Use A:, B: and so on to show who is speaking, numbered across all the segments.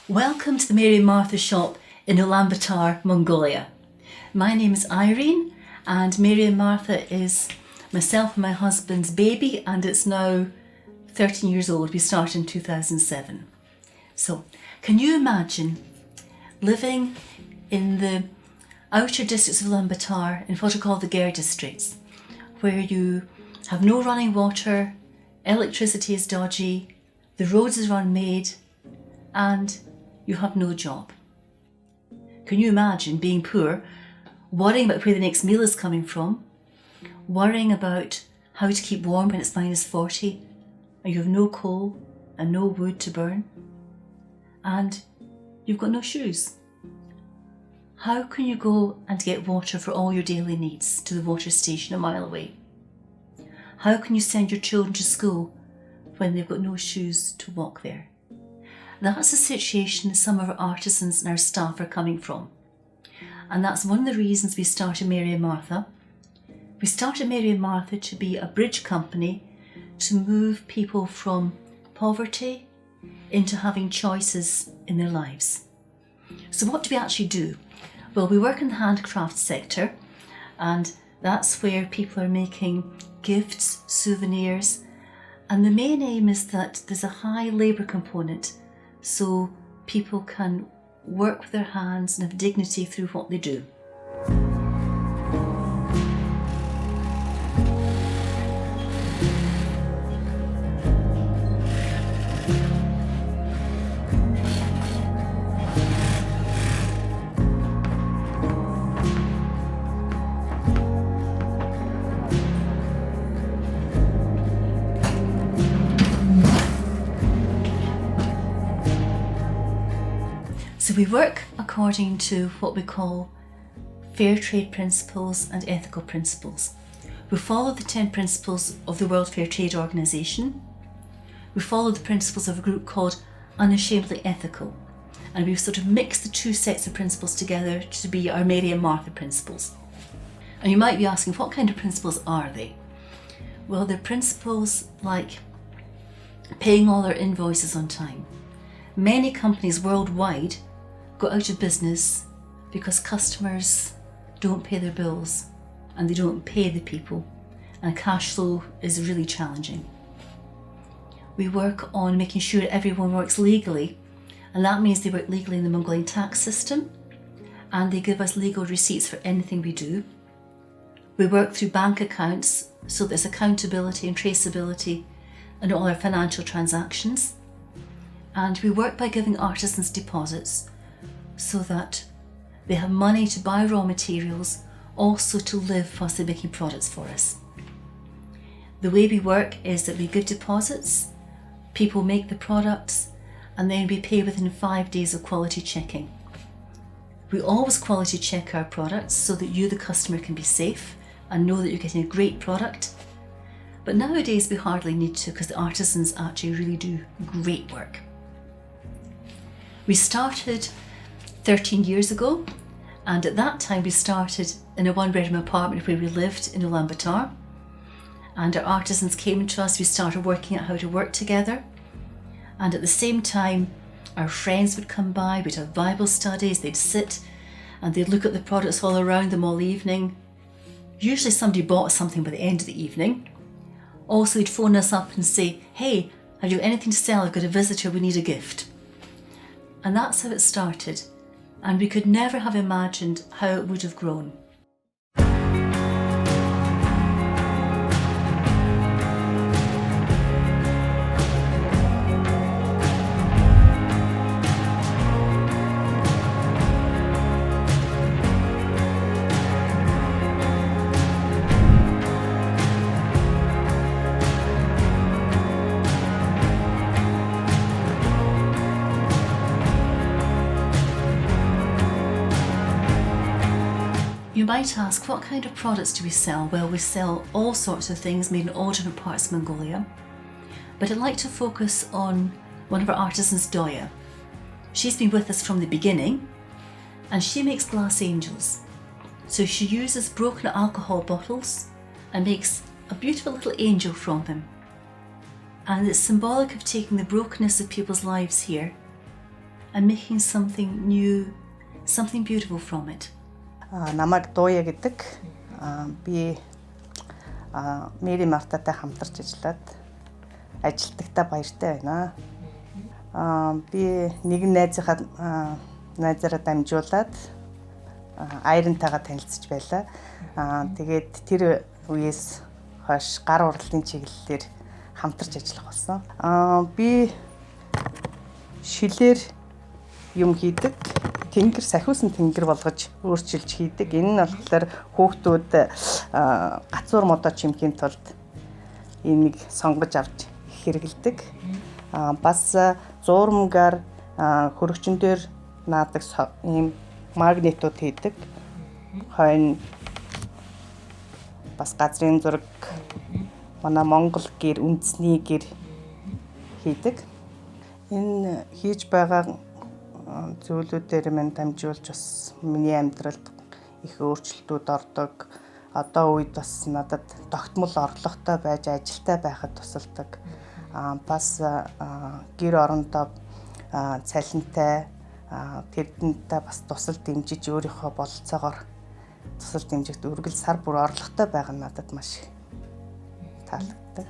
A: Welcome to the Mary and Martha shop in Ulaanbaatar, Mongolia. My name is Irene and Mary and Martha is myself and my husband's baby, and it's now 13 years old. We started in 2007. So can you imagine living in the outer districts of Ulaanbaatar in what are called the Ger districts, where you have no running water, electricity is dodgy, the roads are unmade, and you have no job. Can you imagine being poor, worrying about where the next meal is coming from, worrying about how to keep warm when it's -40, and you have no coal and no wood to burn, and you've got no shoes? How can you go and get water for all your daily needs to the water station a mile away? How can you send your children to school when they've got no shoes to walk there? That's the situation some of our artisans and our staff are coming from. And that's one of the reasons we started Mary and Martha. We started Mary and Martha to be a bridge company to move people from poverty into having choices in their lives. So what do we actually do? Well, we work in the handcrafts sector, and that's where people are making gifts, souvenirs, and the main aim is that there's a high labour component so people can work with their hands and have dignity through what they do. So we work according to what we call fair trade principles and ethical principles. We follow the 10 principles of the World Fair Trade Organization. We follow the principles of a group called Unashamedly Ethical. And we've sort of mixed the two sets of principles together to be our Mary and Martha principles. And you might be asking, what kind of principles are they? Well, they're principles like paying all their invoices on time. Many companies worldwide go out of business because customers don't pay their bills and they don't pay the people, and cash flow is really challenging. We work on making sure everyone works legally, and that means they work legally in the Mongolian tax system and they give us legal receipts for anything we do. We work through bank accounts so there's accountability and traceability in all our financial transactions, and we work by giving artisans deposits so that they have money to buy raw materials, also to live whilst they're making products for us. The way we work is that we give deposits, people make the products, and then we pay within 5 days of quality checking. We always quality check our products so that you, the customer, can be safe and know that you're getting a great product. But nowadays we hardly need to, because the artisans actually really do great work. We started 13 years ago, and at that time we started in a one-bedroom apartment where we lived in Ulaanbaatar, and our artisans came to us. We started working out how to work together, and at the same time our friends would come by. We'd have Bible studies, they'd sit and they'd look at the products all around them all evening. Usually somebody bought something by the end of the evening. Also, they'd phone us up and say, "Hey, have you anything to sell? I've got a visitor, we need a gift." And that's how it started. And we could never have imagined how it would have grown. You might ask, what kind of products do we sell? Well, we sell all sorts of things made in all different parts of Mongolia, but I'd like to focus on one of our artisans, Doya. She's been with us from the beginning, and she makes glass angels. So she uses broken alcohol bottles and makes a beautiful little angel from them. And it's symbolic of taking the brokenness of people's lives here and making something new, something beautiful from it.
B: Намайг Дууя гэдэг. Би Мэри Мартатай хамтарч ажилтгатаа баяртай байна. Би нэгэн найзаараа дамжуулаад Айрантайгаа танилцж байлаа. Тэгээд тэр үеэс хойш гар уралдын чиглэлээр хамтарч ажиллах болсон. Би шилээр юм хийдэг. Сахиусан тэнгэр болгож өөрчилж хийдэг. Энэ нь болохоор хүүхдүүд гацуур модоо чимхийн тулд энийг сонгож авч хэрэгэлдэг. Бас зуурмгаар хөрөгчөн дээр наадаг ийм магнитууд хийдэг. Хойно бас газрын зураг манай Монгол гэр үндэсний гэр хийдэг. Энэ хийж байгаа зүйлүүдээр минь дамжуулж бас миний амьдралд их өөрчлөлтүүд ордог. Одоо үед бас надад тогтмол орлоготой байж ажилтай байхад тусалдаг. Бас гэр орондоо цалинтай тэрэндээ бас тусал дэмжиж өөрийнхөө бололцоогоор тусал дэмжигт үргэлж сар бүр орлоготой байгаа нь надад маш таалагддаг.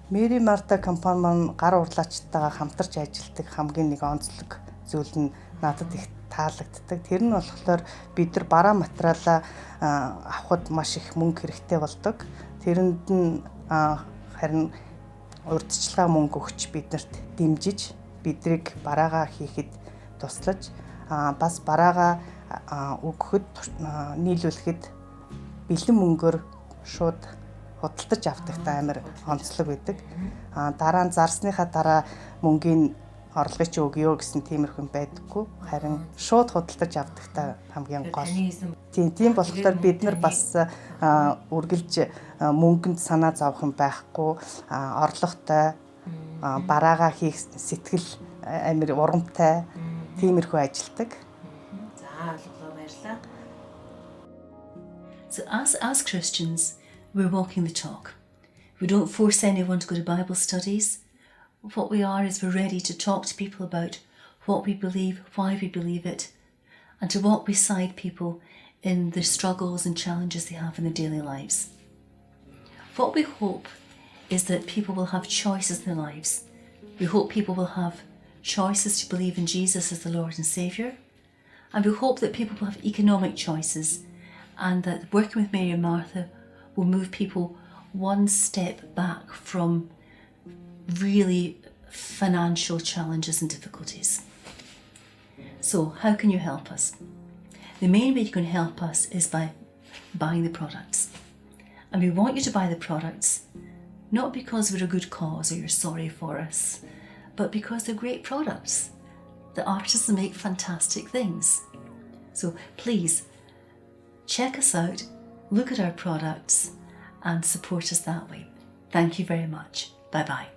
B: Мэри Марта компани маань гар урлаачтайгаа хамтарч ажилладаг хамгийн нэг онцлог зүйл нь надад их таалагддаг. Тэр нь болохоор бид нар бараа материалаа авахд маш их мөнгө хэрэгтэй болдог. Тэрэнд нь харин урьдчилгаа мөнгө өгч биднэрт дэмжиж бидрийг бараагаа хийхэд туслаж бас бараагаа өгөхөд нийлүүлэхэд бэлэн мөнгөөр шууд худалдаж авдагтай амар онцлог байдаг. Дараа нь зарсныхаа дараа мөнгөний орлогыг чи өгөө гэсэн тиймэрхэн байдаггүй. Харин шууд худалдаж авдагтай хамгийн гол. Тийм болохоор бид нар бас үргэлж мөнгөнд санаа зовох юм байхгүй. Орлоготой бараагаа хийх сэтгэл амар урамтай тиймэрхүү ажилдаг.
A: За ойлголоо баярлалаа. So as Christians, we're walking the talk. We don't force anyone to go to Bible studies. What we are is we're ready to talk to people about what we believe, why we believe it, and to walk beside people in the struggles and challenges they have in their daily lives. What we hope is that people will have choices in their lives. We hope people will have choices to believe in Jesus as the Lord and Saviour, and we hope that people will have economic choices, and that working with Mary and Martha will move people one step back from really financial challenges and difficulties. So how can you help us? The main way you can help us is by buying the products. And we want you to buy the products not because we're a good cause or you're sorry for us, but because they're great products. The artists make fantastic things. So please check us out, look at our products and support us that way. Thank you very much. Bye bye.